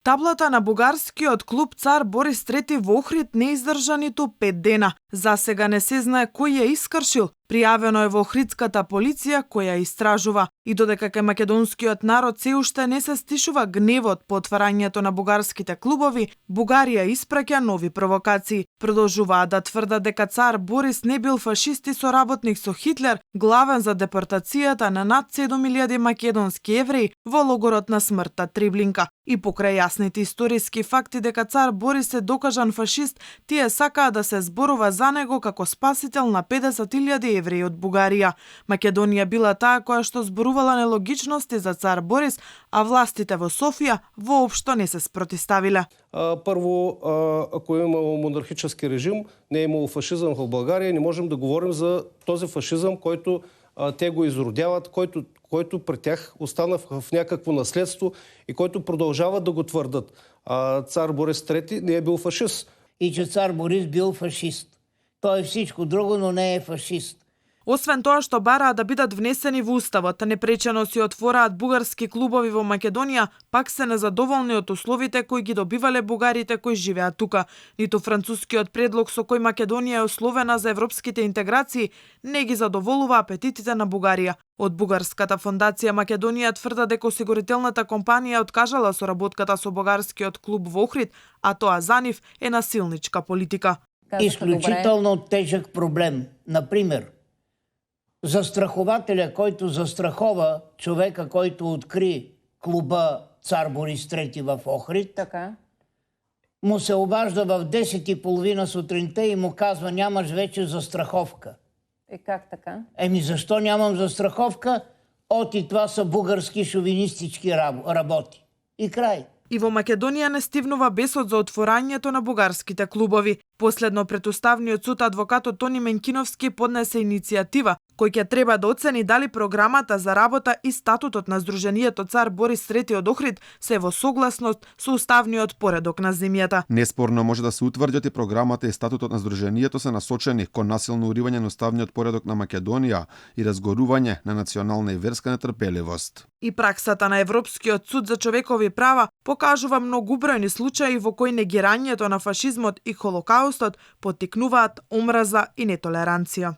Таблата на бугарскиот клуб Цар Борис III во Охрид не издржа ниту 5 дена. За сега не се знае кој ја искршил. Пријавено е во охридската полиција која истражува. И додека кај македонскиот народ се уште не се стишува гневот по отварањето на бугарските клубови, Бугарија испраќа нови провокации. Продолжуваат да тврдат дека Цар Борис не бил фашист и соработник со Хитлер, главен за депортацијата на над 7.000 македонски евреи во логорот на смртта Трибленка. И покрај јасните историски факти дека Цар Борис е докажан фашист, тие сакаат да се зборува за него како спасител на 50.000 евреи од Бугарија. Македонија била таа која што зборувала нелогичности за Цар Борис, а властите во Софија воопшто не се спротиставиле. Първо, ако е имало монархически режим, не е имало фашизъм в България, не можем да говорим за този фашизъм, който те го изродяват, който при тях остана в някакво наследство и който продължават да го твърдат. Цар Борис III не е бил фашист. И че цар Борис бил фашист. Той е всичко друго, но не е фашист. Освен тоа што бараат да бидат внесени во уставот, непречено си отвораат бугарски клубови во Македонија, пак се незадоволни од условите кои ги добивале бугарите кои живеат тука. Ниту францускиот предлог со кој Македонија е условена за европските интеграции не ги задоволува апетитите на Бугарија. Од бугарската фондација Македонија тврда дека осигурителната компанија откажала соработката со бугарскиот клуб во Охрид, а тоа за нив е насилничка политика. Изключително тежък проблем. Например, застрахователя, който застрахова човека, който откри клуба Цар Борис III в Охрид, Така. му се обажда в 10:30 сутринта и му казва: нямаш вече застраховка. Как така? Защо нямам застраховка? И това са бугарски шовинистички работи. И край. И во Македонија не стивнува бесот за отворањето на бугарските клубови. Последно пред Уставниот суд адвокатот Тони Менкиновски поднесе иницијатива кој ќе треба да оцени дали програмата за работа и статутот на Сдруженијето Цар Борис III од Охрид се во согласност со уставниот поредок на земјата. Неспорно може да се утврди дека програмата и статутот на Сдруженијето се насочени кон насилно уривање на уставниот поредок на Македонија и разгорување на национална и верска нетрпеливост. И праксата на Европскиот суд за човекови права покажува многубројни случаи во кои негирањето на фашизмот и холокаустот поттикнуваат омраза и нетолеранција.